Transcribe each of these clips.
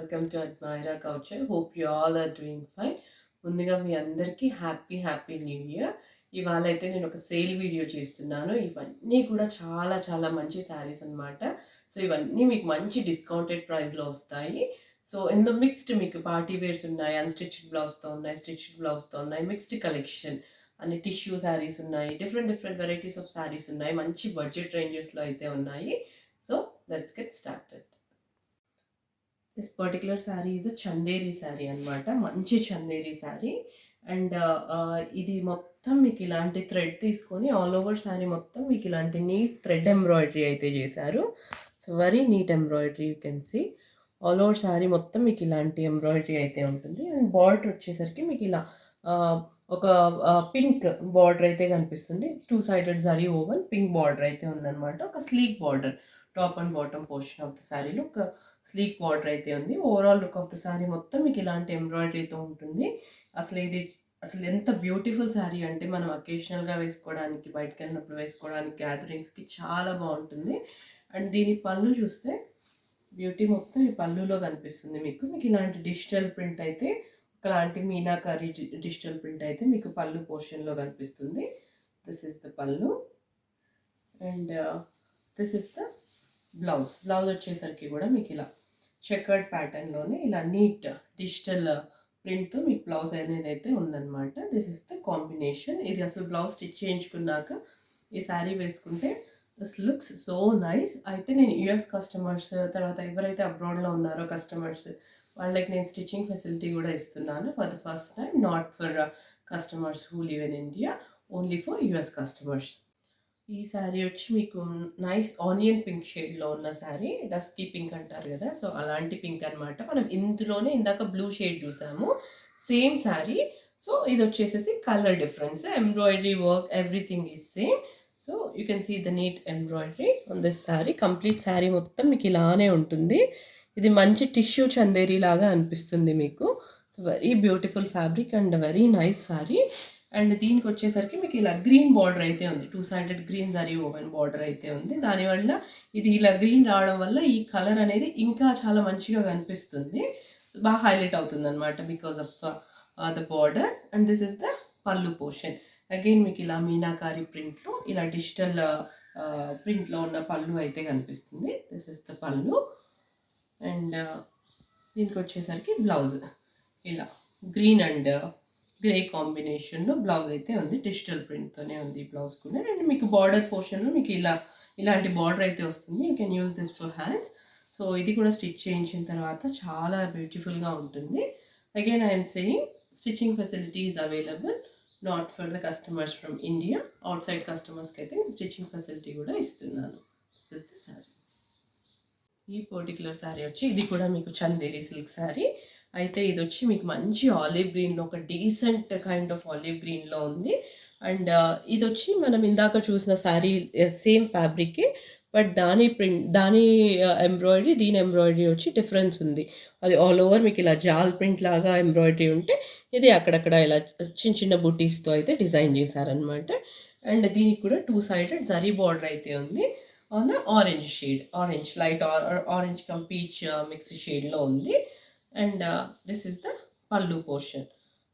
Welcome to Admaira couture. Hope you all are doing fine. ముందుగా మీ అందరికీ హ్యాపీ న్యూ ఇయర్. ఇవాళ అయితే నేను ఒక సేల్ వీడియో చేస్తున్నాను. ఇవన్నీ కూడా చాలా చాలా మంచి శారీస్ అనమాట. సో ఇవన్నీ మీకు మంచి డిస్కౌంటెడ్ ప్రైస్లో వస్తాయి. సో ఇందులో మిక్స్డ్ మీకు పార్టీ వేర్స్ ఉన్నాయి, అన్స్టిచ్డ్ బ్లౌజ్తో ఉన్నాయి, స్టిచ్డ్ బ్లౌజ్తో ఉన్నాయి, మిక్స్డ్ కలెక్షన్ అన్ని టిష్యూ శారీస్ ఉన్నాయి, డిఫరెంట్ వెరైటీస్ ఆఫ్ శారీస్ ఉన్నాయి, మంచి బడ్జెట్ రేంజెస్లో అయితే ఉన్నాయి. So let's get started. This particular sari is a Chanderi sari అనమాట. మంచి చందేరి శారీ. అండ్ ఇది మొత్తం మీకు ఇలాంటి థ్రెడ్ తీసుకొని ఆల్ ఓవర్ శారీ మొత్తం మీకు ఇలాంటి నీట్ థ్రెడ్ ఎంబ్రాయిడరీ అయితే చేశారు. So very neat embroidery you can see. All over sari మొత్తం మీకు ఇలాంటి ఎంబ్రాయిడరీ అయితే ఉంటుంది. అండ్ బార్డర్ వచ్చేసరికి మీకు ఇలా ఒక పింక్ బార్డర్ అయితే కనిపిస్తుంది. 2 sided zari woven pink border అయితే ఉందన్నమాట. ఒక sleek border top and bottom portion of the శారీలో ఒక స్లీక్ బార్డర్ అయితే ఉంది. Overall look of the sari మొత్తం మీకు ఇలాంటి ఎంబ్రాయిడరీతో ఉంటుంది. అసలు ఎంత బ్యూటిఫుల్ శారీ అంటే మనం అకేషనల్గా వేసుకోవడానికి, బయటకు వెళ్ళినప్పుడు వేసుకోవడానికి, గ్యాదరింగ్స్కి చాలా బాగుంటుంది. అండ్ దీని పళ్ళు చూస్తే బ్యూటీ మొత్తం ఈ పళ్ళులో కనిపిస్తుంది మీకు. ఇలాంటి డిజిటల్ ప్రింట్ అయితే, ఒకలాంటి మీనాకారి డిజిటల్ ప్రింట్ అయితే మీకు పళ్ళు పోర్షన్లో కనిపిస్తుంది. This is the pallu and this is the blouse. వచ్చేసరికి కూడా మీకు ఇలా చెకర్డ్ ప్యాటర్న్లోనే ఇలా నీట్ డిజిటల్ ప్రింట్తో మీకు బ్లౌజ్ అనేది అయితే ఉందన్నమాట. This is the combination. ఇది అసలు బ్లౌజ్ స్టిచ్ చేయించుకున్నాక ఈ శారీ వేసుకుంటే దిస్ లుక్స్ సో నైస్. అయితే నేను యూఎస్ కస్టమర్స్, తర్వాత ఎవరైతే అబ్రాడ్లో ఉన్నారో కస్టమర్స్, వాళ్ళకి నేను స్టిచ్చింగ్ ఫెసిలిటీ కూడా ఇస్తున్నాను for the first time. Not for customers who live in India, only for US customers. ఈ శారీ వచ్చి మీకు నైస్ ఆనియన్ పింక్ షేడ్లో ఉన్న శారీ. డస్కీ పింక్ అంటారు కదా, సో అలాంటి పింక్ అనమాట. మనం ఇందులోనే ఇందాక బ్లూ షేడ్ చూసాము, సేమ్ శారీ. సో ఇది వచ్చేసేసి colour difference, embroidery work everything is same. So you can see the neat embroidery on this sari. Complete sari మొత్తం మీకు ఇలానే ఉంటుంది. ఇది మంచి టిష్యూ చందేరీ లాగా అనిపిస్తుంది మీకు. So very beautiful fabric and very nice sari. And దీనికి వచ్చేసరికి మీకు ఇలా గ్రీన్ బార్డర్ అయితే ఉంది. 2 sided green zari woven border అయితే ఉంది. దానివల్ల ఇది ఇలా గ్రీన్ రావడం వల్ల ఈ కలర్ అనేది ఇంకా చాలా మంచిగా కనిపిస్తుంది, బాగా హైలైట్ అవుతుంది అనమాట because of the border. And this is the pallu portion. Again మీకు ఇలా మీనాకారి ప్రింట్లో ఇలా డిజిటల్ ప్రింట్లో ఉన్న పళ్ళు అయితే కనిపిస్తుంది. This is the pallu. And దీనికి వచ్చేసరికి బ్లౌజ్ ఇలా గ్రీన్ అండ్ గ్రే కాంబినేషన్లో బ్లౌజ్ అయితే ఉంది. డిజిటల్ ప్రింట్తోనే ఉంది బ్లౌజ్ కూడా. అండ్ మీకు బార్డర్ పోర్షన్లో మీకు ఇలాంటి బార్డర్ అయితే వస్తుంది. You can use this for hands. So ఇది కూడా స్టిచ్ చేయించిన తర్వాత చాలా బ్యూటిఫుల్గా ఉంటుంది. Again I'm saying stitching facility is available, not for the customers from India. Out side కస్టమర్స్కి అయితే స్టిచ్చింగ్ ఫెసిలిటీ కూడా ఇస్తున్నాను. This is the sari. ఈ పర్టికులర్ శారీ వచ్చి ఇది కూడా మీకు చందేరి సిల్క్ శారీ. అయితే ఇది వచ్చి మీకు మంచి ఆలివ్ గ్రీన్లో, ఒక డీసెంట్ కైండ్ ఆఫ్ ఆలివ్ గ్రీన్లో ఉంది. అండ్ ఇది వచ్చి మనం ఇందాక చూసిన శారీ సేమ్ ఫ్యాబ్రిక్కి, బట్ దాని ఎంబ్రాయిడరీ, దీని ఎంబ్రాయిడరీ వచ్చి డిఫరెన్స్ ఉంది. అది ఆల్ ఓవర్ మీకు ఇలా జాల్ ప్రింట్ లాగా ఎంబ్రాయిడరీ ఉంటే, ఇది అక్కడక్కడ ఇలా చిన్న చిన్న బుటీస్తో అయితే డిజైన్ చేశారనమాట. అండ్ దీనికి కూడా 2 సైడెడ్ జరీ బార్డర్ అయితే ఉంది on orange shade, orange light orange come peach mix షేడ్లో ఉంది. And this is the pallu portion.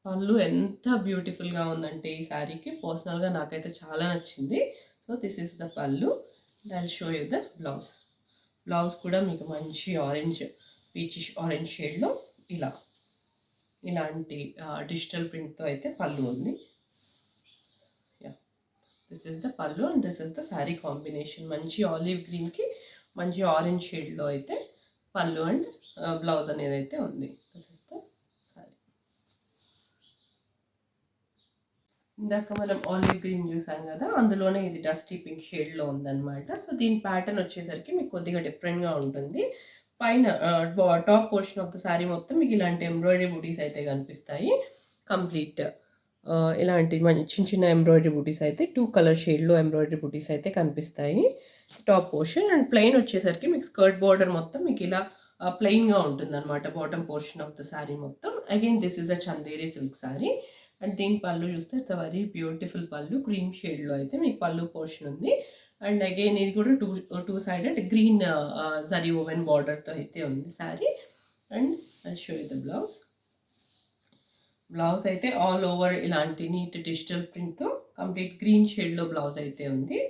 పళ్ళు ఎంత బ్యూటిఫుల్గా ఉందంటే ఈ శారీకి పర్సనల్గా నాకైతే చాలా నచ్చింది. సో దిస్ ఇస్ ద పళ్ళు. I show you the blouse కూడా మీకు మంచి ఆరెంజ్ పీచ్ ఆరెంజ్ షేడ్లో ఇలాంటి డిజిటల్ ప్రింట్తో అయితే పళ్ళు ఉంది. This is the pallu and this is the sari combination. మంచి ఆలివ్ గ్రీన్కి మంచి ఆరెంజ్ షేడ్లో అయితే పళ్ళు అండ్ బ్లౌజ్ అనేది అయితే ఉంది. This is the sari. ఇందాక మనం ఆలివ్ గ్రీన్ చూసాం కదా, అందులోనే ఇది డస్టీ పింక్ షేడ్లో ఉందన్నమాట. సో దీని ప్యాటర్న్ వచ్చేసరికి మీకు కొద్దిగా డిఫరెంట్గా ఉంటుంది. పైన top portion of the sari మొత్తం మీకు ఇలాంటి ఎంబ్రాయిడరీ బూటీస్ అయితే కనిపిస్తాయి. కంప్లీట్ ఇలాంటి చిన్న చిన్న ఎంబ్రాయిడరీ బూటీస్ అయితే 2 కలర్ షేడ్లో ఎంబ్రాయిడరీ బూటీస్ అయితే కనిపిస్తాయి టాప్ పోర్షన్. అండ్ ప్లెయిన్ వచ్చేసరికి మీకు స్కర్ట్ బార్డర్ మొత్తం మీకు ఇలా ప్లెయిన్గా ఉంటుంది అనమాట bottom portion of the sari మొత్తం. Again this is a Chanderi silk sari. And దీని పళ్ళు చూస్తే it's very beautiful pallu, cream షేడ్లో అయితే మీకు పళ్ళు పోర్షన్ ఉంది. అండ్ అగైన్ ఇది కూడా two sided green zari woven బార్డర్తో అయితే ఉంది sari. And I show you the blouse. Blouse అయితే ఆల్ ఓవర్ ఇలాంటి నీట్ డిజిటల్ ప్రింట్తో కంప్లీట్ గ్రీన్ షేడ్లో బ్లౌజ్ అయితే ఉంది.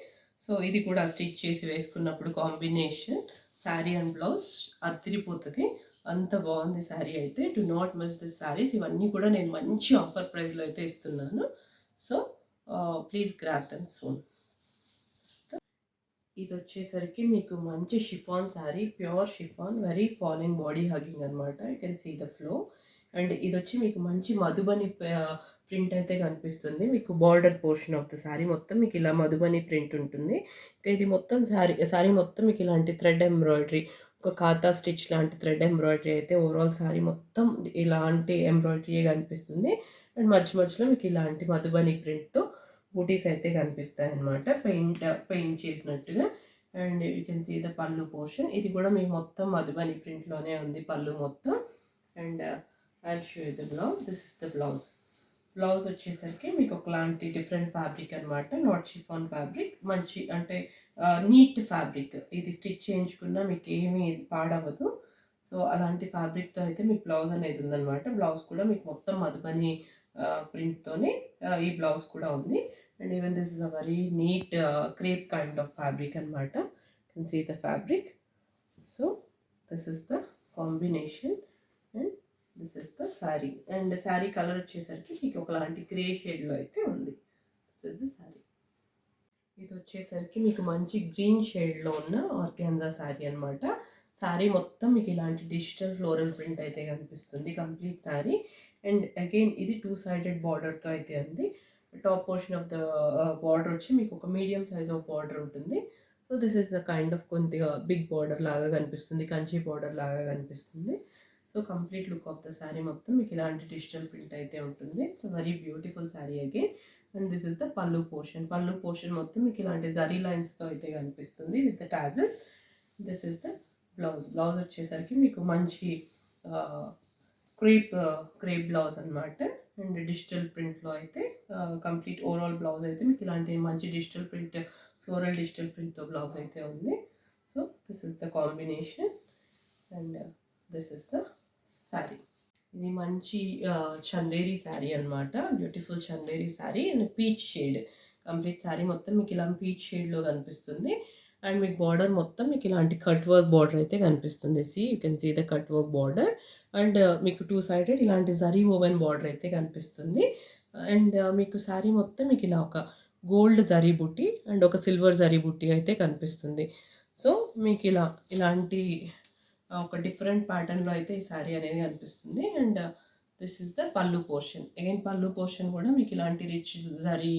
సో ఇది కూడా స్టిచ్ చేసి వేసుకున్నప్పుడు కాంబినేషన్ శారీ అండ్ బ్లౌజ్ అదిరిపోతుంది. అంత బాగుంది శారీ అయితే. Do not miss this saris. ఇవన్నీ కూడా నేను మంచి ఆఫర్ ప్రైస్లో అయితే ఇస్తున్నాను. So please grab them soon. ఇది వచ్చేసరికి మీకు మంచి chiffon sari, pure chiffon, very falling body hugging అనమాట. You can see the flow. And ఇది వచ్చి మీకు మంచి మధుబని ప్రింట్ అయితే కనిపిస్తుంది. మీకు border portion of the sari మొత్తం మీకు ఇలా మధుబని ప్రింట్ ఉంటుంది. ఇది మొత్తం శారీ మొత్తం మీకు ఇలాంటి థ్రెడ్ ఎంబ్రాయిడరీ, ఒక ఖాతా స్టిచ్ లాంటి థ్రెడ్ ఎంబ్రాయిడరీ అయితే ఓవరాల్ శారీ మొత్తం ఇలాంటి ఎంబ్రాయిడరీ కనిపిస్తుంది. అండ్ మధ్యలో మీకు ఇలాంటి మధుబని ప్రింట్తో బూటీస్ అయితే కనిపిస్తాయి అన్నమాట, పెయింట్ చేసినట్టుగా. And you can see the pallu portion. ఇది కూడా మీకు మొత్తం మధుబని ప్రింట్లోనే ఉంది పళ్ళు మొత్తం. And I'll show you the blouse. This is the blouse. Blouse వచ్చేసరికి మీకు ఒకలాంటి డిఫరెంట్ ఫ్యాబ్రిక్ అనమాట, నాట్ షిఫాన్ ఫ్యాబ్రిక్. మంచి అంటే నీట్ ఫ్యాబ్రిక్. ఇది స్టిచ్ చేయించుకున్నా మీకు ఏమీ పాడవదు. సో అలాంటి ఫ్యాబ్రిక్తో అయితే మీకు బ్లౌజ్ అనేది ఉందన్నమాట. బ్లౌజ్ కూడా మీకు మొత్తం మధుబని ప్రింట్తోనే ఈ బ్లౌజ్ కూడా ఉంది. And even this is a very neat crepe kind of fabric అనమాట. Can see the fabric. So this is the combination and this is the sari. And sari colour వచ్చేసరికి మీకు ఒకలాంటి గ్రే షేడ్లో అయితే ఉంది. This is the sari. ఇది వచ్చేసరికి మీకు మంచి గ్రీన్ షేడ్లో ఉన్న ఆర్గాన్జా శారీ అనమాట. శారీ మొత్తం మీకు ఇలాంటి డిజిటల్ ఫ్లోరల్ ప్రింట్ అయితే కనిపిస్తుంది కంప్లీట్ శారీ. అండ్ అగైన్ ఇది 2-sided బార్డర్తో అయితే ఉంది. Top portion of the border వచ్చి మీకు ఒక మీడియం సైజ్ ఆఫ్ బార్డర్ ఉంటుంది. So this is the kind of కొద్దిగా బిగ్ బార్డర్ లాగా కనిపిస్తుంది, కంచి బార్డర్ లాగా కనిపిస్తుంది. So complete look of the sari మొత్తం మీకు ఇలాంటి డిజిటల్ ప్రింట్ అయితే ఉంటుంది. It's very beautiful sari again. And this is the pallu portion. Pallu portion మొత్తం మీకు ఇలాంటి జరీ లైన్స్తో అయితే కనిపిస్తుంది with the టాజెస్. This is the blouse. Blouse వచ్చేసరికి మీకు మంచి క్రేప్ బ్లౌజ్ అనమాట. అండ్ డిజిటల్ ప్రింట్లో అయితే కంప్లీట్ ఓవరాల్ బ్లౌజ్ అయితే మీకు ఇలాంటి మంచి డిజిటల్ ప్రింట్, ఫ్లోరల్ డిజిటల్ ప్రింట్తో బ్లౌజ్ అయితే ఉంది. So this is the combination and this is the sari. ఇది మంచి చందేరి శారీ అనమాట. Beautiful Chanderi sari and peach shade. Complete sari మొత్తం మీకు ఇలా పీచ్ షేడ్లో కనిపిస్తుంది. అండ్ మీకు బార్డర్ మొత్తం మీకు ఇలాంటి కట్ వర్క్ బార్డర్ అయితే కనిపిస్తుంది. You can see the cut work border. And మీకు 2-sided ఇలాంటి జరీ ఓవెన్ బార్డర్ అయితే కనిపిస్తుంది. అండ్ మీకు శారీ మొత్తం మీకు ఇలా ఒక గోల్డ్ జరీ బుట్టి అండ్ ఒక సిల్వర్ జరీ బుట్టి అయితే కనిపిస్తుంది. సో మీకు ఇలాంటి ఒక డిఫరెంట్ ప్యాటర్న్లో అయితే ఈ శారీ అనేది కనిపిస్తుంది. And this is the pallu portion. Again pallu portion కూడా మీకు ఇలాంటి రిచ్ జరీ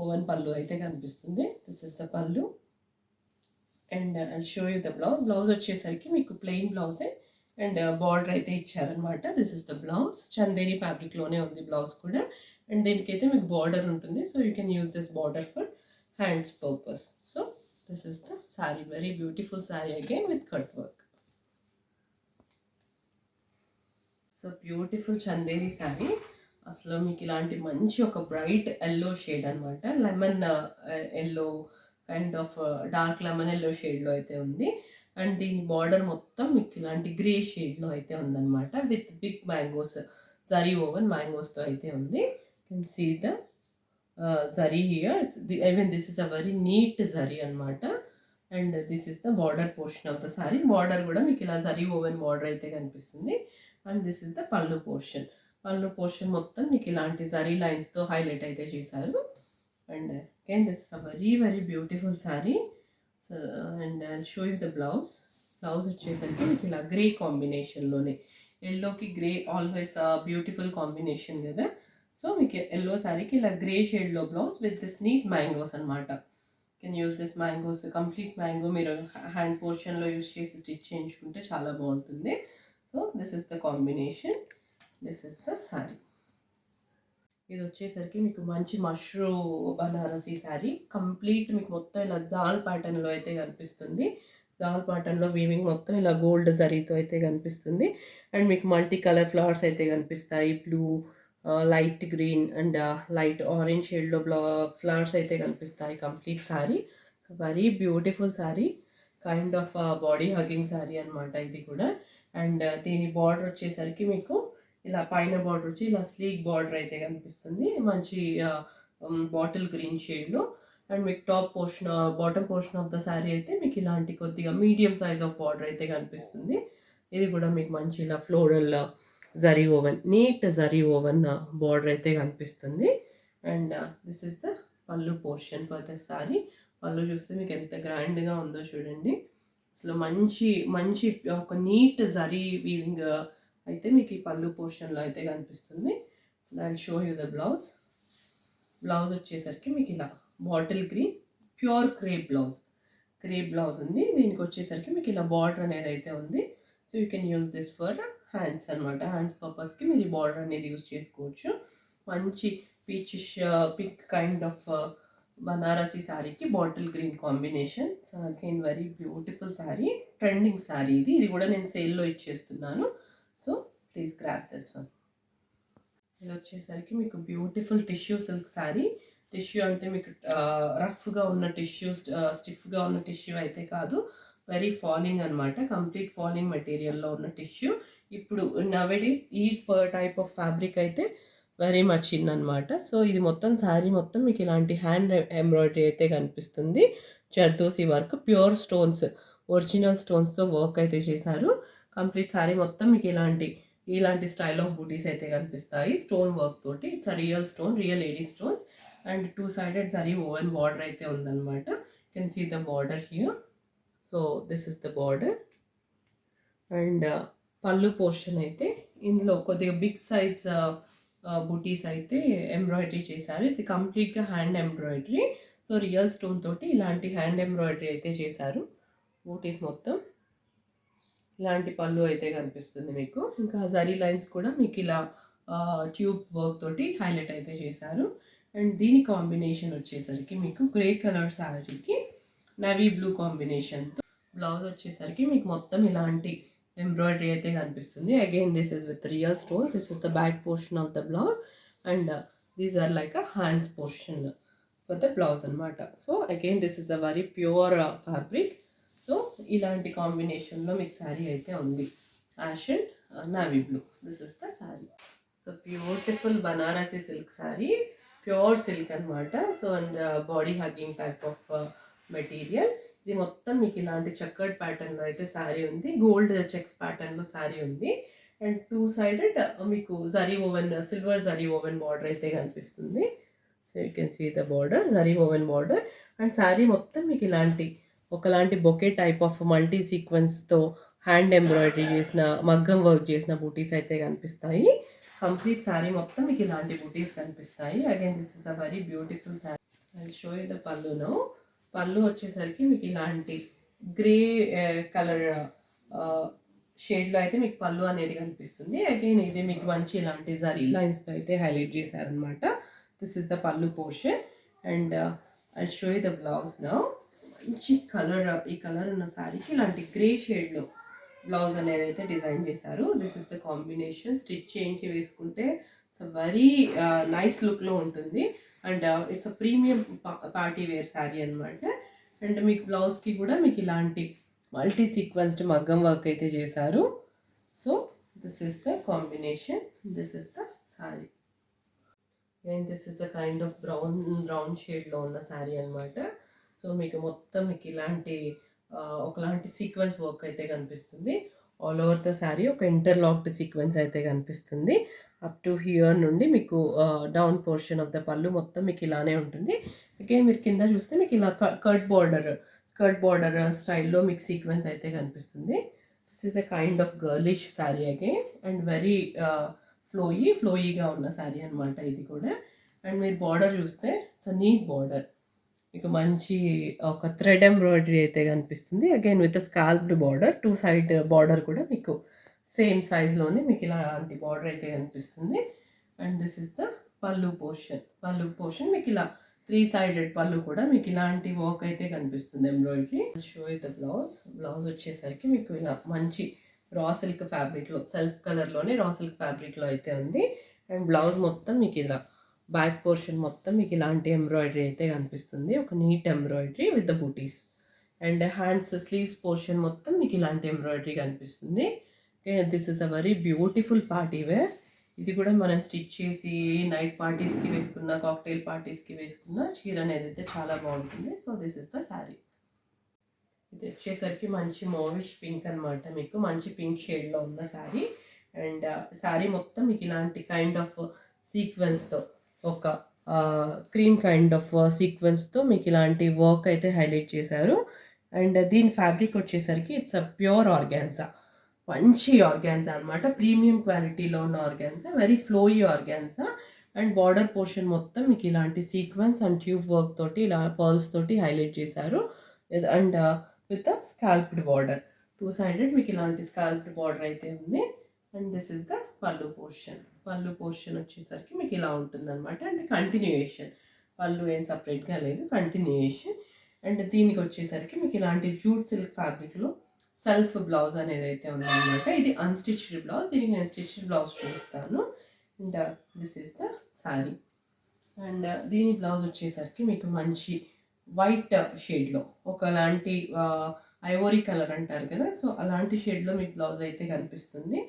ఓవెన్ పళ్ళు అయితే కనిపిస్తుంది. This is the pallu. And I'll show you the blouse. Blouse వచ్చేసరికి మీకు ప్లెయిన్ బ్లౌజే అండ్ బార్డర్ అయితే ఇచ్చారనమాట. This is the blouse. Chanderi ఫ్యాబ్రిక్లోనే ఉంది బ్లౌజ్ కూడా. అండ్ దీనికైతే మీకు బార్డర్ ఉంటుంది. So you can use this border for hands purpose. So this is the sari. Very beautiful sari again with cut work. So beautiful Chanderi sari. అసలు మీకు ఇలాంటి మంచి ఒక బ్రైట్ ఎల్లో షేడ్ అనమాట, lemon yellow kind of dark lemon yellow షేడ్లో అయితే ఉంది. And దీని బార్డర్ మొత్తం మీకు ఇలాంటి గ్రే షేడ్లో అయితే ఉందన్నమాట with big mangoes, zari woven మ్యాంగోస్తో అయితే ఉంది. Can see the zari here. Even this is a very neat zari అనమాట. And this is the border portion of the sari. Border కూడా మీకు ఇలా జరీ ఓవెన్ బార్డర్ అయితే కనిపిస్తుంది. And this is the pallu portion. Pallu portion మొత్తం మీకు ఇలాంటి జరీ లైన్స్తో హైలైట్ అయితే చేశారు. And again this is a very very beautiful sari. So and I'll show you the blouse. Blouse వచ్చేసరికి మీకు ఇలా గ్రే కాంబినేషన్లోనే, ఎల్లోకి గ్రే ఆల్వేస్ బ్యూటిఫుల్ కాంబినేషన్ కదా. సో మీకు ఎల్లో శారీకి ఇలా గ్రే షేడ్లో blouse with this neat mangoes అనమాట. Can use this mangoes, complete mango మీరు హ్యాండ్ పోర్షన్లో యూస్ చేసి స్టిచ్ చేయించుకుంటే చాలా బాగుంటుంది. So this is the combination. This is the sari. ఇది వచ్చేసరికి మీకు మంచి మష్రూ బనారసీ శారీ. కంప్లీట్ మీకు మొత్తం ఇలా జాల్ ప్యాటర్న్లో అయితే కనిపిస్తుంది. జాల్ ప్యాటర్న్లో వీవింగ్ మొత్తం ఇలా గోల్డ్ జరీతో అయితే కనిపిస్తుంది. అండ్ మీకు మల్టీ కలర్ ఫ్లవర్స్ అయితే కనిపిస్తాయి. Blue, light green and light orange షేడ్లో ఫ్లవర్స్ అయితే కనిపిస్తాయి complete sari. So very beautiful sari, kind of body hugging sari అనమాట ఇది కూడా. అండ్ దీని బార్డర్ వచ్చేసరికి మీకు ఇలా పైన బార్డర్ వచ్చి ఇలా స్లీక్ బార్డర్ అయితే కనిపిస్తుంది. మంచి బాటిల్ గ్రీన్ షేడ్లో. అండ్ మీకు top portion bottom portion of the sari అయితే మీకు ఇలాంటి కొద్దిగా మీడియం సైజ్ ఆఫ్ బార్డర్ అయితే కనిపిస్తుంది. ఇది కూడా మీకు మంచి ఇలా floral zari woven, neat zari woven border అయితే కనిపిస్తుంది. And this is the pallu portion for the sari. Pallu చూస్తే మీకు ఎంత గ్రాండ్గా ఉందో చూడండి. అసలు మంచి మంచి ఒక నీట్ జరీ వీవింగ్ అయితే మీకు ఈ పళ్ళు పోర్షన్లో అయితే కనిపిస్తుంది. I show you the blouse. Blouse వచ్చేసరికి మీకు ఇలా bottle green pure crepe blouse ఉంది. దీనికి వచ్చేసరికి మీకు ఇలా బార్డర్ అనేది అయితే ఉంది. So you can use this for hands అనమాట. హ్యాండ్స్ పర్పస్కి మీరు ఈ బార్డర్ అనేది యూజ్ చేసుకోవచ్చు. మంచి పింక్ కైండ్ ఆఫ్ బనారసి శారీకి bottle green combination. So again very beautiful sari, trending sari ఇది కూడా నేను సేల్లో ఇచ్చేస్తున్నాను. So please grab this one. ఇది వచ్చేసరికి మీకు beautiful tissue silk sari. Tissue అంటే మీకు రఫ్గా ఉన్న టిష్యూ, స్టిఫ్గా ఉన్న టిష్యూ అయితే కాదు, వెరీ ఫాలింగ్ అనమాట. కంప్లీట్ ఫాలింగ్ మెటీరియల్లో ఉన్న టిష్యూ. ఇప్పుడు నవేడేస్ ఈ టైప్ ఆఫ్ ఫ్యాబ్రిక్ అయితే వెరీ మచ్ ఇన్ అనమాట. సో ఇది మొత్తం శారీ మొత్తం మీకు ఇలాంటి హ్యాండ్ ఎంబ్రాయిడరీ అయితే కనిపిస్తుంది. Zardozi work, pure stones, original స్టోన్స్తో వర్క్ అయితే చేశారు. కంప్లీట్ శారీ మొత్తం మీకు ఇలాంటి స్టైల్ ఆఫ్ బూటీస్ అయితే కనిపిస్తాయి స్టోన్ వర్క్ తోటి. It's real stone, real AD stones. And 2 sided zari woven border అయితే ఉందన్నమాట. You can see the border here. So this is the border. And pallu portion అయితే ఇందులో కొద్దిగా బిగ్ సైజ్ బూటీస్ అయితే ఎంబ్రాయిడరీ చేశారు. ఇది కంప్లీట్గా hand embroidery. So real stone తోటి ఇలాంటి హ్యాండ్ ఎంబ్రాయిడరీ అయితే చేశారు. బూటీస్ మొత్తం ఇలాంటి పళ్ళు అయితే కనిపిస్తుంది మీకు. ఇంకా జరీ లైన్స్ కూడా మీకు ఇలా ట్యూబ్ వర్క్ తోటి హైలైట్ అయితే చేశారు. అండ్ దీని కాంబినేషన్ వచ్చేసరికి మీకు గ్రే కలర్ శారీకి నవీ బ్లూ కాంబినేషన్తో బ్లౌజ్ వచ్చేసరికి మీకు మొత్తం ఇలాంటి ఎంబ్రాయిడరీ అయితే కనిపిస్తుంది. Again this is with real stone. This is the back portion of the blouse. And these are like a hands portion for the blouse అనమాట. So again this is a very pure fabric. So ఇలాంటి కాంబినేషన్లో మీకు శారీ అయితే ఉంది. Ash and navy blue. This is the sari. So beautiful Banarasi silk sari, pure silk అనమాట. So and body hugging type of material. ఇది మొత్తం మీకు ఇలాంటి చక్కర్డ్ ప్యాటర్న్లో అయితే శారీ ఉంది. గోల్డ్ చెక్స్ ప్యాటర్న్లో శారీ ఉంది. అండ్ 2 సైడెడ్ మీకు zari woven, silver zari woven border అయితే కనిపిస్తుంది. So you can see the border, zari woven border. And sari మొత్తం మీకు ఒకలాంటి బొకే టైప్ ఆఫ్ మల్టీ సీక్వెన్స్తో హ్యాండ్ ఎంబ్రాయిడరీ చేసిన, మగ్గం వర్క్ చేసిన బూటీస్ అయితే కనిపిస్తాయి. కంప్లీట్ శారీ మొత్తం మీకు ఇలాంటి బూటీస్ కనిపిస్తాయి. Again this is a very beautiful sari. I show you the పళ్ళు నౌ. పళ్ళు వచ్చేసరికి మీకు ఇలాంటి గ్రే కలర్ షేడ్లో అయితే మీకు పళ్ళు అనేది కనిపిస్తుంది. అగైన్ ఇది మీకు మంచి ఇలాంటి జరీ లైన్స్తో అయితే హైలైట్ చేశారనమాట. This is the pallu portion. And I show you the blouse now. మంచి కలర్, ఈ కలర్ ఉన్న శారీకి ఇలాంటి గ్రే షేడ్లో బ్లౌజ్ అనేది అయితే డిజైన్ చేశారు. This is the combination. Stitch చేయించి వేసుకుంటే ఇట్స్ వెరీ నైస్ లుక్లో ఉంటుంది. And it's a premium party wear sari అనమాట. అండ్ మీకు బ్లౌజ్కి కూడా మీకు ఇలాంటి మల్టీ సీక్వెన్స్డ్ మగ్గం వర్క్ అయితే చేశారు. So this is the combination. This is the sari. And this is a kind of brown షేడ్లో ఉన్న శారీ అనమాట. సో మీకు మొత్తం మీకు ఇలాంటి ఒకలాంటి సీక్వెన్స్ వర్క్ అయితే కనిపిస్తుంది. ఆల్ ఓవర్ ద శారీ ఒక ఇంటర్లాక్డ్ సీక్వెన్స్ అయితే కనిపిస్తుంది. అప్ టు హియర్ నుండి మీకు డౌన్ పోర్షన్ ఆఫ్ ద పళ్ళు మొత్తం మీకు ఇలానే ఉంటుంది. అగైన్ మీరు కింద చూస్తే మీకు ఇలా స్కర్ట్ బార్డర్ స్టైల్లో మీకు సీక్వెన్స్ అయితే కనిపిస్తుంది. This is a kind of girlish sari again. And very ఫ్లోయీగా ఉన్న శారీ అనమాట ఇది కూడా. అండ్ మీరు బార్డర్ చూస్తే ఇట్స్ అ నీట్ బార్డర్. మీకు మంచి ఒక థ్రెడ్ ఎంబ్రాయిడరీ అయితే కనిపిస్తుంది. Again with scalloped border. 2 side border కూడా మీకు సేమ్ సైజ్లోనే మీకు ఇలాంటి బార్డర్ అయితే కనిపిస్తుంది. And this is the pallu portion మీకు ఇలా 3 సైడెడ్ పళ్ళు కూడా మీకు ఇలాంటి వర్క్ అయితే కనిపిస్తుంది ఎంబ్రాయిడరీ. షో ద బ్లౌజ్ వచ్చేసరికి మీకు ఇలా మంచి రా సిల్క్ ఫ్యాబ్రిక్లో, సెల్ఫ్ కలర్లోనే రా సిల్క్ ఫ్యాబ్రిక్లో అయితే ఉంది. అండ్ బ్లౌజ్ మొత్తం మీకు ఇలా బ్యాక్ పోర్షన్ మొత్తం మీకు ఇలాంటి ఎంబ్రాయిడరీ అయితే కనిపిస్తుంది. ఒక neat embroidery with the butis. And hands sleeves portion మొత్తం మీకు ఇలాంటి ఎంబ్రాయిడరీ కనిపిస్తుంది. Okay, this is a very beautiful party wear. ఇది కూడా మనం స్టిచ్ చేసి నైట్ పార్టీస్కి వేసుకున్న, కాక్టైల్ పార్టీస్కి వేసుకున్న చీర అనేది అయితే చాలా బాగుంటుంది. So this is the sari. ఇది వచ్చేసరికి మంచి మోవిష్ పింక్ అనమాట, మీకు మంచి పింక్ షేడ్లో ఉన్న శారీ. అండ్ శారీ మొత్తం మీకు ఇలాంటి కైండ్ ఆఫ్ సీక్వెన్స్తో, ఒక క్రీమ్ కైండ్ ఆఫ్ సీక్వెన్స్తో మీకు ఇలాంటి వర్క్ అయితే హైలైట్ చేశారు. అండ్ దీని ఫ్యాబ్రిక్ వచ్చేసరికి ఇట్స్ అ ప్యూర్ ఆర్గాన్జా, మంచి ఆర్గాన్జా అనమాట, ప్రీమియం క్వాలిటీలో ఉన్న organza, very flowy organza. And border portion మొత్తం మీకు ఇలాంటి సీక్వెన్స్ అండ్ ట్యూబ్ వర్క్ తోటి, ఇలా పర్ల్స్ తోటి హైలైట్ చేశారు. And with a scalloped border, two sided మీకు ఇలాంటి స్కాల్ప్డ్ బార్డర్ అయితే ఉంది. And this is the pallu portion. Pallu portion వచ్చేసరికి మీకు ఇలా ఉంటుందన్నమాట. అంటే కంటిన్యూయేషన్, పళ్ళు ఏం సపరేట్గా లేదు, కంటిన్యూయేషన్. అండ్ దీనికి వచ్చేసరికి మీకు ఇలాంటి జూట్ సిల్క్ ఫ్యాబ్రిక్లో సెల్ఫ్ బ్లౌజ్ అనేది అయితే ఉందన్నమాట. ఇది అన్స్టిచ్డ్ బ్లౌజ్, దీనికి నేను స్టిచ్డ్ బ్లౌజ్ చూపిస్తాను. And this is the sari. And దీని బ్లౌజ్ వచ్చేసరికి మీకు మంచి వైట్ షేడ్లో, ఒకలాంటి ఐవోరీ కలర్ అంటారు కదా, సో అలాంటి షేడ్లో మీకు బ్లౌజ్ అయితే కనిపిస్తుంది.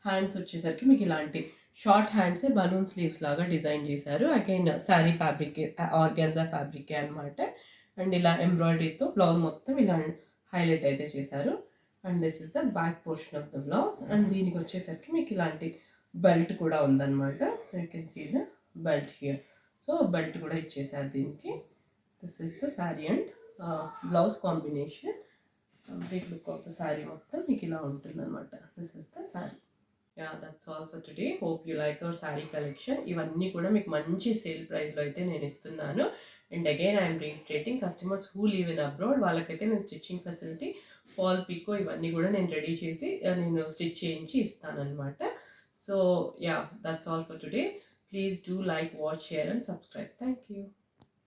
హ్యాండ్స్ వచ్చేసరికి మీకు ఇలాంటి షార్ట్ హ్యాండ్సే బలూన్ స్లీవ్స్ లాగా డిజైన్ చేశారు. అగైన్ శారీ ఫ్యాబ్రిక్ ఆర్గాన్జా ఫ్యాబ్రికే అనమాట. అండ్ ఇలా ఎంబ్రాయిడరీతో బ్లౌజ్ మొత్తం ఇలా హైలైట్ అయితే చేశారు. And this is the back portion of the blouse. And దీనికి వచ్చేసరికి మీకు ఇలాంటి బెల్ట్ కూడా ఉందన్నమాట. So you can see the belt here. So belt కూడా ఇచ్చేసారు దీనికి. This is the sari and blouse combination. Complete look of the sari మొత్తం మీకు ఇలా ఉంటుందన్నమాట. This is the sari. Yeah, that's all for today. Hope you like our sari collection. ఇవన్నీ కూడా మీకు మంచి సేల్ ప్రైస్లో అయితే నేను ఇస్తున్నాను. And again I'm retreating, customers who leave in abroad వాళ్ళకైతే నేను స్టిచ్చింగ్ ఫెసిలిటీ, ఫాల్ పికో ఇవన్నీ కూడా నేను రెడీ చేసి నేను స్టిచ్ చేయించి ఇస్తానన్నమాట. So yeah, that's all for today. Please do like, watch, share and subscribe. Thank you.